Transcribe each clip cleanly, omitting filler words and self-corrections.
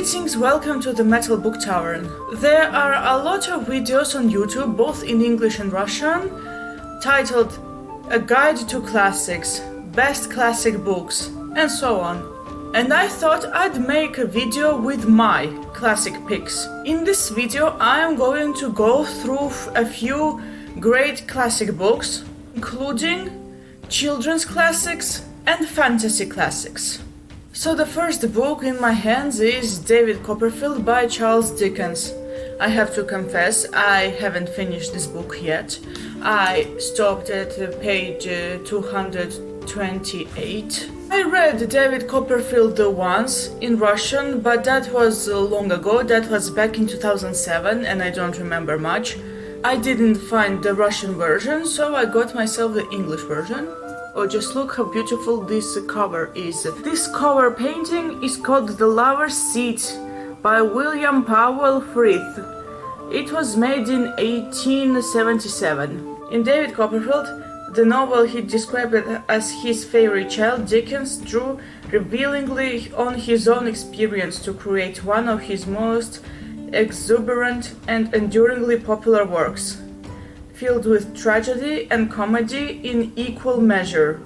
Greetings, welcome to the Metal Book Tavern. There are a lot of videos on YouTube, both in English and Russian, titled A Guide to Classics, Best Classic Books, and so on. And I thought I'd make a video with my classic picks. In this video I am going to go through a few great classic books, including children's classics and fantasy classics. So the first book in my hands is David Copperfield by Charles Dickens. I have to confess, I haven't finished this book yet. I stopped at page 228. I read David Copperfield once in Russian, but that was long ago. That was back in 2007 and I don't remember much. I didn't find the Russian version, so I got myself the English version. Oh, just look how beautiful this cover is. This cover painting is called The Lover's Seat by William Powell Frith. It was made in 1877. In David Copperfield, the novel he described as his favorite child, Dickens drew revealingly on his own experience to create one of his most exuberant and enduringly popular works, filled with tragedy and comedy in equal measure.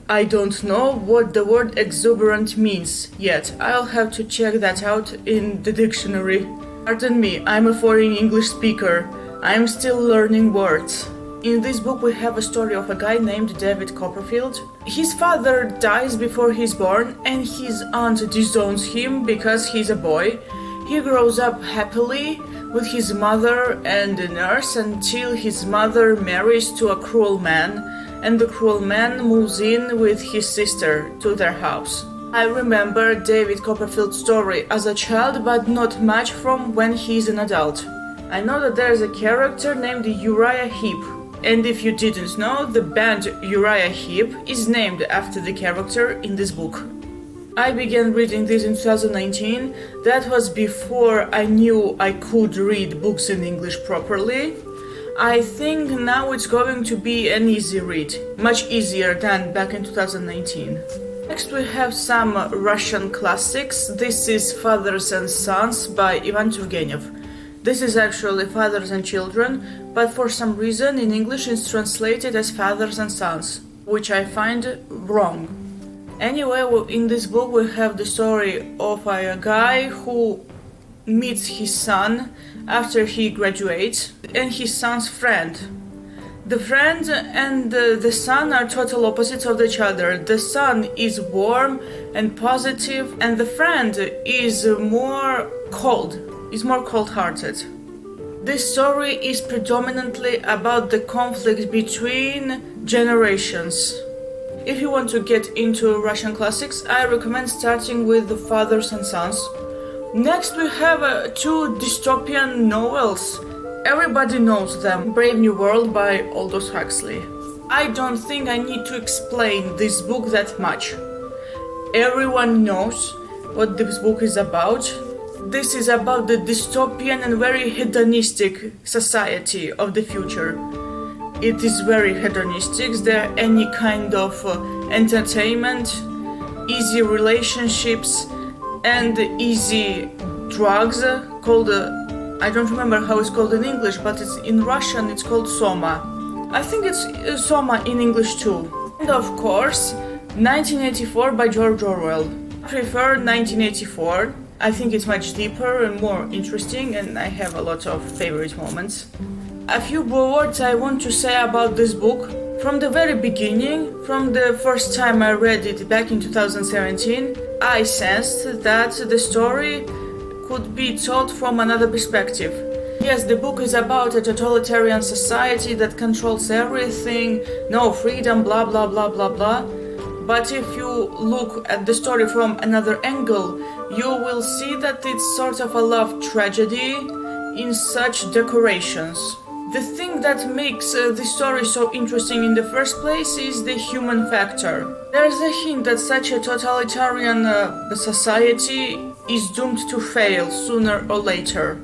I don't know what the word exuberant means yet. I'll have to check that out in the dictionary. Pardon me, I'm a foreign English speaker. I'm still learning words. In this book we have a story of a guy named David Copperfield. His father dies before he's born and his aunt disowns him because he's a boy. He grows up happily with his mother and a nurse until his mother marries to a cruel man, and the cruel man moves in with his sister to their house. I remember David Copperfield's story as a child, but not much from when he's an adult. I know that there's a character named Uriah Heep, and if you didn't know, the band Uriah Heep is named after the character in this book. I began reading this in 2019. That was before I knew I could read books in English properly. I think now it's going to be an easy read, much easier than back in 2019. Next we have some Russian classics. This is Fathers and Sons by Ivan Turgenev. This is actually Fathers and Children, but for some reason in English it's translated as Fathers and Sons, which I find wrong. Anyway, in this book we have the story of a guy who meets his son after he graduates and his son's friend. The friend and the son are total opposites of each other. The son is warm and positive and the friend is more cold-hearted. This story is predominantly about the conflict between generations. If you want to get into Russian classics, I recommend starting with The Fathers and Sons. Next we have two dystopian novels. Everybody knows them. Brave New World by Aldous Huxley. I don't think I need to explain this book that much. Everyone knows what this book is about. This is about the dystopian and very hedonistic society of the future. It is very hedonistic. There any kind of entertainment, easy relationships, and easy drugs called, I don't remember how it's called in English, but it's in Russian it's called Soma. I think it's Soma in English too. And of course, 1984 by George Orwell. I prefer 1984. I think it's much deeper and more interesting and I have a lot of favorite moments. A few words I want to say about this book. From the very beginning, from the first time I read it back in 2017, I sensed that the story could be told from another perspective. Yes, the book is about a totalitarian society that controls everything, no freedom, blah blah blah blah blah. But if you look at the story from another angle, you will see that it's sort of a love tragedy in such decorations. The thing that makes this story so interesting in the first place is the human factor. There's a hint that such a totalitarian society is doomed to fail sooner or later.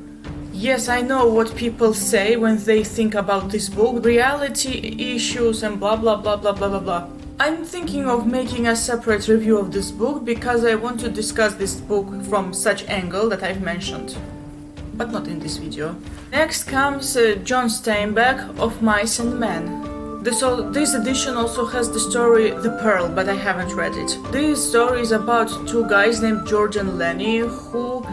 Yes, I know what people say when they think about this book, reality issues and blah blah blah blah blah blah blah. I'm thinking of making a separate review of this book because I want to discuss this book from such angle that I've mentioned, but not in this video. Next comes John Steinbeck of Mice and Men. This edition also has the story The Pearl, but I haven't read it. This story is about two guys named George and Lenny who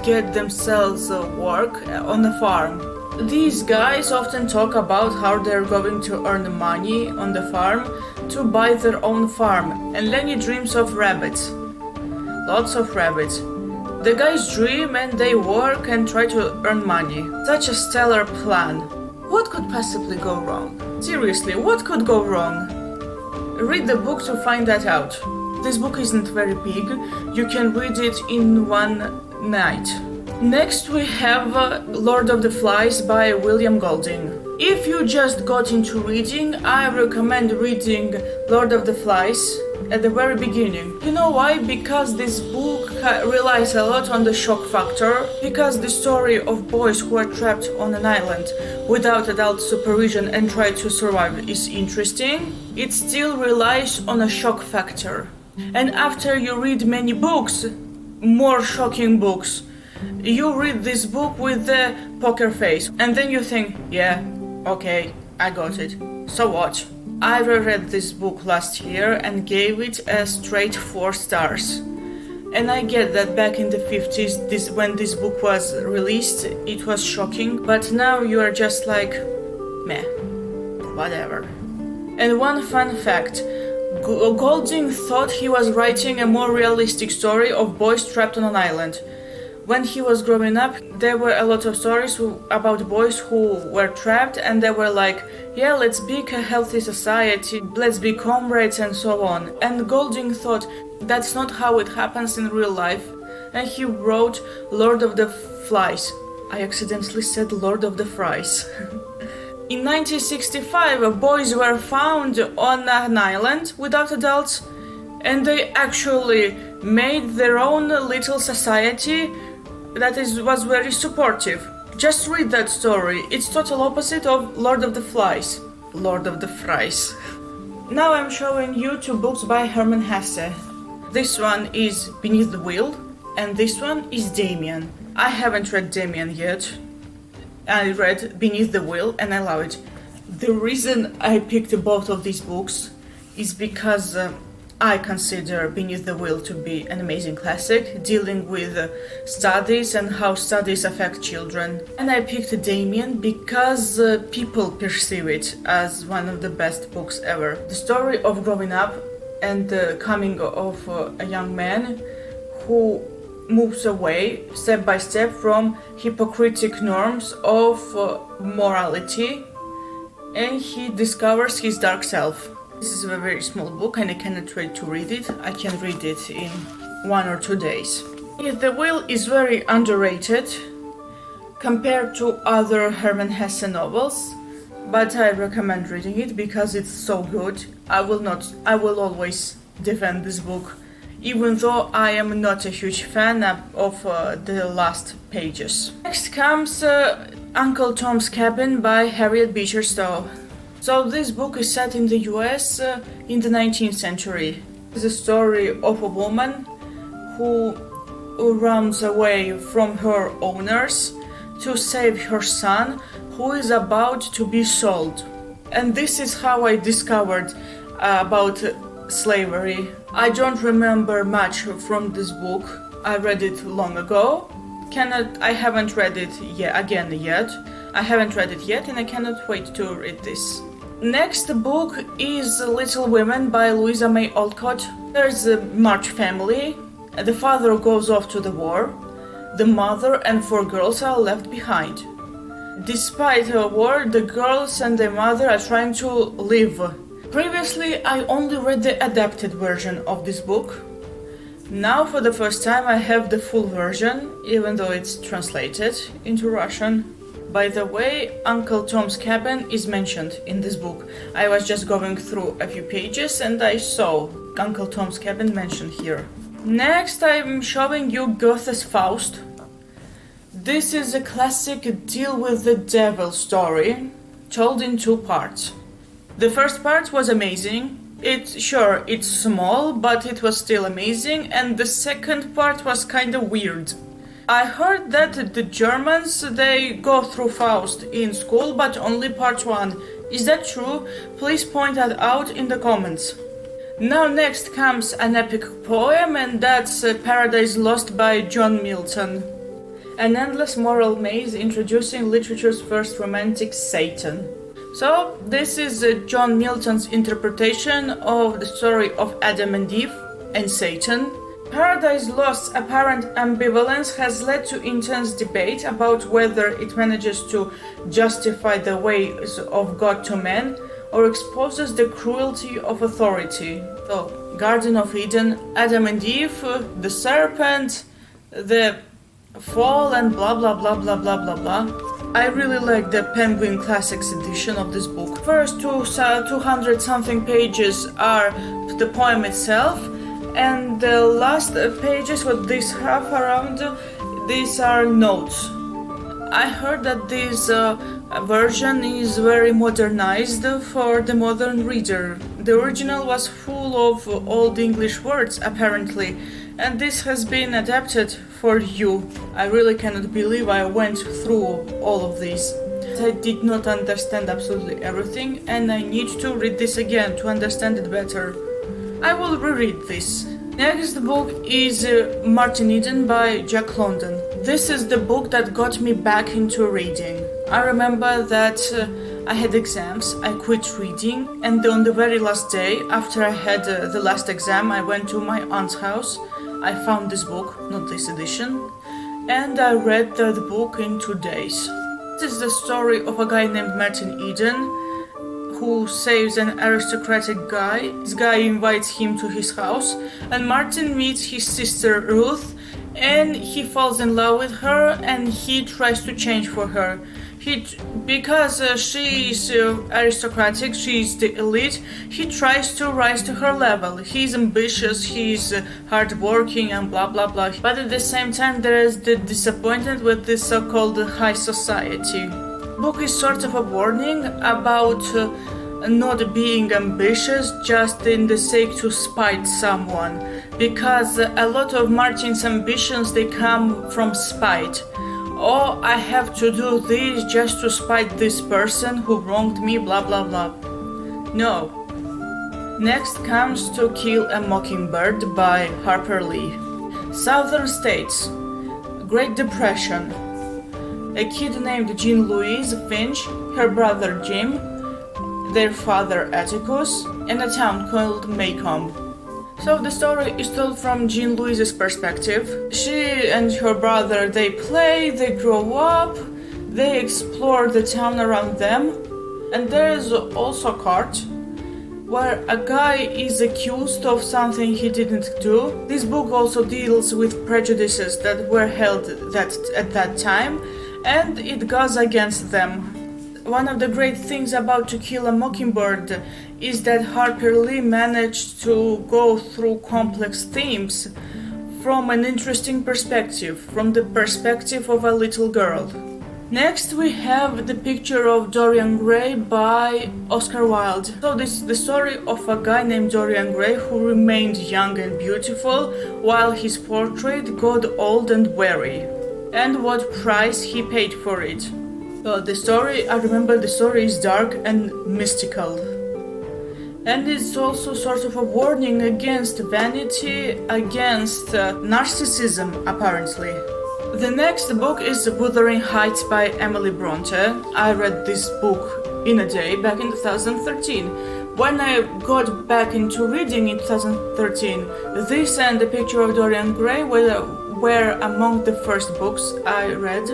get themselves work on a farm. These guys often talk about how they're going to earn money on the farm to buy their own farm, and Lenny dreams of rabbits. Lots of rabbits. The guys dream and they work and try to earn money. Such a stellar plan. What could possibly go wrong? Seriously, what could go wrong? Read the book to find that out. This book isn't very big. You can read it in one night. Next we have Lord of the Flies by William Golding. If you just got into reading, I recommend reading Lord of the Flies at the very beginning. You know why? Because this book relies a lot on the shock factor, because the story of boys who are trapped on an island without adult supervision and try to survive is interesting. It still relies on a shock factor. And after you read many books, more shocking books, you read this book with the poker face, and then you think, yeah, okay, I got it. So what? I reread this book last year and gave it a straight 4 stars. And I get that back in the 50s, when this book was released, it was shocking, but now you are just like, meh, whatever. And one fun fact, Golding thought he was writing a more realistic story of boys trapped on an island. When he was growing up, there were a lot of stories about boys who were trapped, and they were like, yeah, let's be a healthy society, let's be comrades and so on. And Golding thought that's not how it happens in real life, and he wrote Lord of the Flies. I accidentally said Lord of the Fries. In 1965, boys were found on an island without adults, and they actually made their own little society that was very supportive. Just read that story. It's total opposite of Lord of the Flies. Lord of the Fries. Now I'm showing you 2 books by Hermann Hesse. This one is Beneath the Wheel, and this one is Damien. I haven't read Damien yet. I read Beneath the Wheel and I love it. The reason I picked both of these books is because I consider Beneath the Wheel to be an amazing classic, dealing with studies and how studies affect children. And I picked Damien because people perceive it as one of the best books ever. The story of growing up and the coming of a young man who moves away step by step from hypocritic norms of morality, and he discovers his dark self. This is a very small book and I cannot wait to read it. I can read it in 1 or 2 days. The Wheel is very underrated compared to other Hermann Hesse novels, but I recommend reading it because it's so good. I will always defend this book, even though I am not a huge fan of the last pages. Next comes Uncle Tom's Cabin by Harriet Beecher Stowe. So this book is set in the US in the 19th century. It's a story of a woman who runs away from her owners to save her son, who is about to be sold. And this is how I discovered about slavery. I don't remember much from this book. I read it long ago. I haven't read it yet. I haven't read it yet and I cannot wait to read this. Next book is Little Women by Louisa May Alcott. There's a March family. The father goes off to the war. The mother and 4 girls are left behind. Despite a war, the girls and their mother are trying to live. Previously, I only read the adapted version of this book. Now, for the first time, I have the full version, even though it's translated into Russian. By the way, Uncle Tom's Cabin is mentioned in this book. I was just going through a few pages and I saw Uncle Tom's Cabin mentioned here. Next, I'm showing you Goethe's Faust. This is a classic deal with the devil story, told in 2 parts. The first part was amazing. It's small, but it was still amazing, and the second part was kind of weird. I heard that the Germans, they go through Faust in school, but only part 1. Is that true? Please point that out in the comments. Now next comes an epic poem, and that's Paradise Lost by John Milton. An endless moral maze introducing literature's first romantic Satan. So, this is John Milton's interpretation of the story of Adam and Eve and Satan. Paradise Lost's apparent ambivalence has led to intense debate about whether it manages to justify the ways of God to men or exposes the cruelty of authority. So, Garden of Eden, Adam and Eve, the serpent, the fall, and blah blah blah blah blah blah blah. I really like the Penguin Classics edition of this book. First 200 something pages are the poem itself, and the last pages, what this have around, these are notes. I heard that this version is very modernized for the modern reader. The original was full of old English words, apparently, and this has been adapted for you. I really cannot believe I went through all of these. I did not understand absolutely everything, and I need to read this again to understand it better. I will reread this. Next book is Martin Eden by Jack London. This is the book that got me back into reading. I remember that I had exams, I quit reading, and on the very last day, after I had the last exam, I went to my aunt's house. I found this book, not this edition, and I read the book in 2 days. This is the story of a guy named Martin Eden who saves an aristocratic guy. This guy invites him to his house, and Martin meets his sister Ruth, and he falls in love with her, and he tries to change for her. Because she is aristocratic, she is the elite, he tries to rise to her level. He's ambitious, he's hardworking, and blah blah blah. But at the same time, there is the disappointment with this so-called high society. The book is sort of a warning about not being ambitious just in the sake to spite someone. Because a lot of Martin's ambitions, they come from spite. Oh, I have to do this just to spite this person who wronged me, blah blah blah. No. Next comes To Kill a Mockingbird by Harper Lee. Southern States. Great Depression. A kid named Jean Louise Finch, her brother Jim, their father Atticus, and a town called Maycomb. So the story is told from Jean Louise's perspective. She and her brother, they play, they grow up, they explore the town around them, and there is also a court where a guy is accused of something he didn't do. This book also deals with prejudices that were held at that time, and it goes against them. One of the great things about To Kill a Mockingbird is that Harper Lee managed to go through complex themes from an interesting perspective, from the perspective of a little girl. Next we have The Picture of Dorian Gray by Oscar Wilde. So this is the story of a guy named Dorian Gray who remained young and beautiful while his portrait got old and weary, and what price he paid for it. I remember the story is dark and mystical. And it's also sort of a warning against vanity, against narcissism, apparently. The next book is Wuthering Heights by Emily Bronte. I read this book in a day back in 2013. When I got back into reading in 2013, this and The Picture of Dorian Gray were among the first books I read.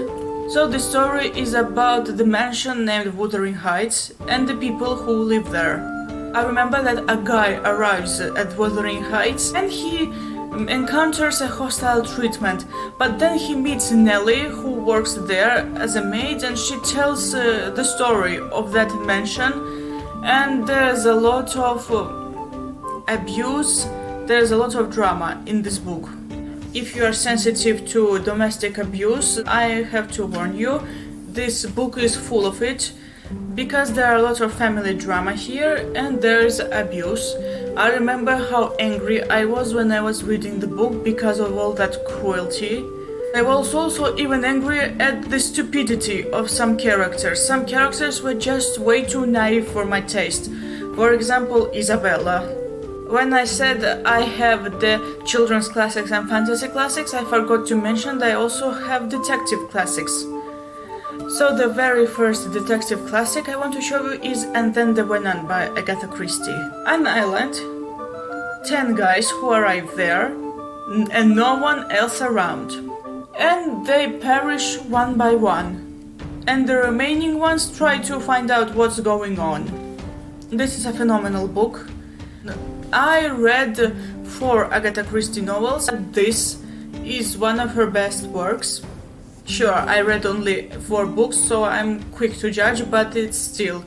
So the story is about the mansion named Wuthering Heights and the people who live there. I remember that a guy arrives at Wuthering Heights and he encounters a hostile treatment, but then he meets Nellie, who works there as a maid, and she tells the story of that mansion, and there's a lot of abuse, there's a lot of drama in this book. If you are sensitive to domestic abuse, I have to warn you, this book is full of it. because there are a lot of family drama here and there's abuse. I remember how angry I was when I was reading the book because of all that cruelty. I was also even angry at the stupidity of some characters. Some characters were just way too naive for my taste. For example, Isabella. When I said I have the children's classics and fantasy classics, I forgot to mention that I also have detective classics. So the very first detective classic I want to show you is And Then There Were None by Agatha Christie. An island, 10 guys who arrive there, and no one else around. And they perish one by one. And the remaining ones try to find out what's going on. This is a phenomenal book. I read 4 Agatha Christie novels. This is one of her best works. Sure, I read only 4 books, so I'm quick to judge, but it's still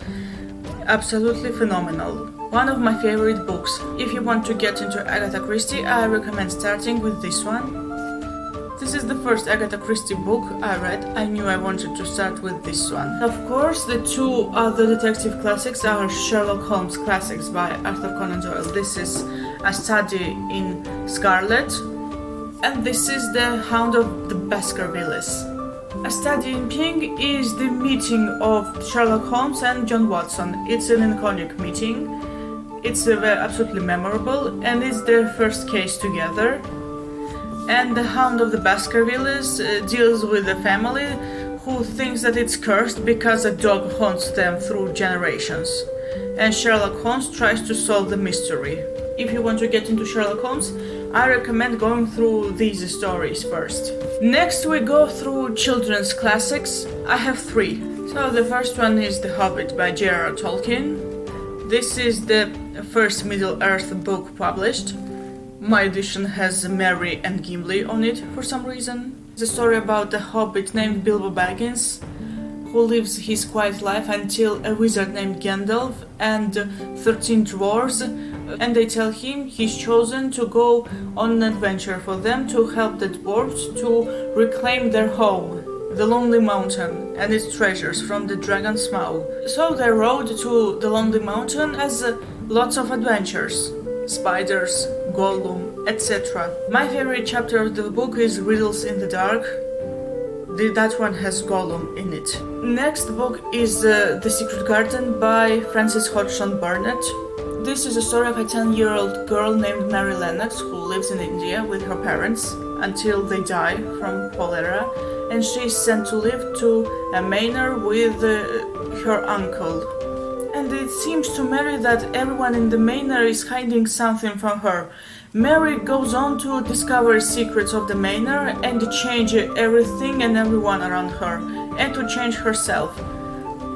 absolutely phenomenal. One of my favorite books. If you want to get into Agatha Christie, I recommend starting with this one. This is the first Agatha Christie book I read. I knew I wanted to start with this one. Of course, the 2 other detective classics are Sherlock Holmes classics by Arthur Conan Doyle. This is A Study in Scarlet, and this is The Hound of the Baskervilles. A Study in Pink is the meeting of Sherlock Holmes and John Watson. It's an iconic meeting. It's absolutely memorable, and it's their first case together. And The Hound of the Baskervilles deals with a family who thinks that it's cursed because a dog haunts them through generations. And Sherlock Holmes tries to solve the mystery. If you want to get into Sherlock Holmes, I recommend going through these stories first. Next we go through children's classics. I have 3. So the first one is The Hobbit by J.R.R. Tolkien. This is the first Middle-earth book published. My edition has Merry and Gimli on it for some reason. It's a story about a hobbit named Bilbo Baggins who lives his quiet life until a wizard named Gandalf and 13 dwarves, and they tell him he's chosen to go on an adventure for them to help the dwarves to reclaim their home, the Lonely Mountain, and its treasures from the dragon's mouth. So the road to the Lonely Mountain has lots of adventures. Spiders, Gollum, etc. My favorite chapter of the book is Riddles in the Dark. That one has Gollum in it. Next book is The Secret Garden by Frances Hodgson Burnett. This is a story of a 10-year-old girl named Mary Lennox who lives in India with her parents until they die from cholera, and she is sent to live to a manor with her uncle. And it seems to Mary that everyone in the manor is hiding something from her. Mary goes on to discover secrets of the manor and to change everything and everyone around her, and to change herself.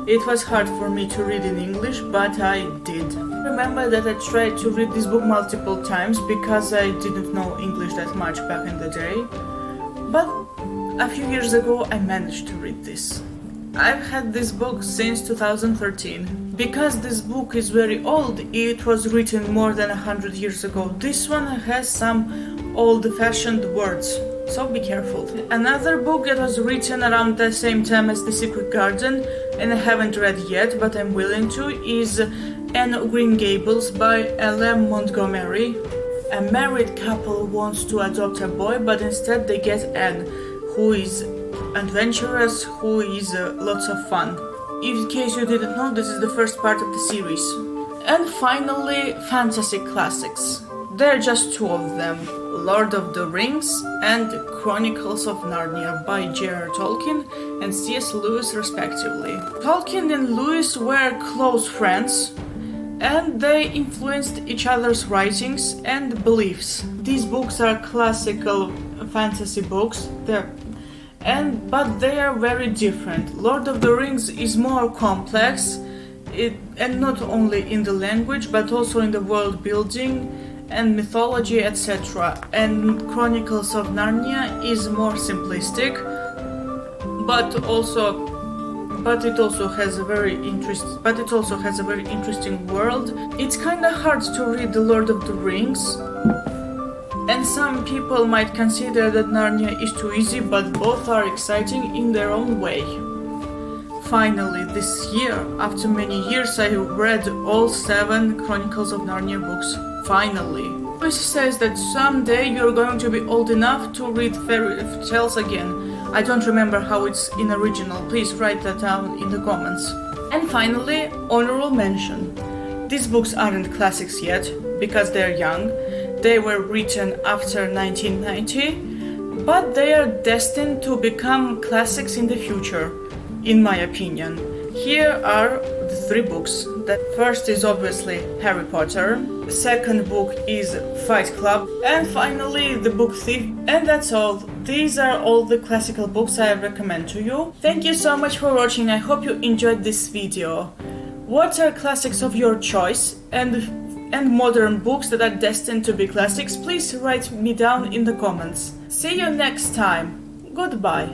It was hard for me to read in English, but I did. Remember that I tried to read this book multiple times because I didn't know English that much back in the day. But a few years ago I managed to read this. I've had this book since 2013. Because this book is very old, it was written more than 100 years ago. This one has some old-fashioned words, so be careful. Another book that was written around the same time as The Secret Garden, and I haven't read yet, but I'm willing to, is Anne of Green Gables by L.M. Montgomery. A married couple wants to adopt a boy, but instead they get Anne, who is adventurous, who is lots of fun. In case you didn't know, this is the first part of the series. And finally, fantasy classics. There are just 2 of them, Lord of the Rings and Chronicles of Narnia by J.R.R. Tolkien and C.S. Lewis respectively. Tolkien and Lewis were close friends, and they influenced each other's writings and beliefs. These books are classical fantasy books, but they are very different. Lord of the Rings is more complex, and not only in the language but also in the world building and mythology, etc. And Chronicles of Narnia is more simplistic, but it also has a very interesting world. It's kind of hard to read The Lord of the Rings. And some people might consider that Narnia is too easy, but both are exciting in their own way. Finally, this year, after many years, I read all 7 Chronicles of Narnia books. Finally. Lucy says that someday you're going to be old enough to read fairy tales again. I don't remember how it's in original. Please write that down in the comments. And finally, honorable mention. These books aren't classics yet, because they're young. They were written after 1990, but they are destined to become classics in the future, in my opinion. Here are the 3 books. The first is obviously Harry Potter, the second book is Fight Club, and finally the book Thief. And that's all. These are all the classical books I recommend to you. Thank you so much for watching. I hope you enjoyed this video. What are classics of your choice and modern books that are destined to be classics? Please write me down in the comments. See you next time. Goodbye.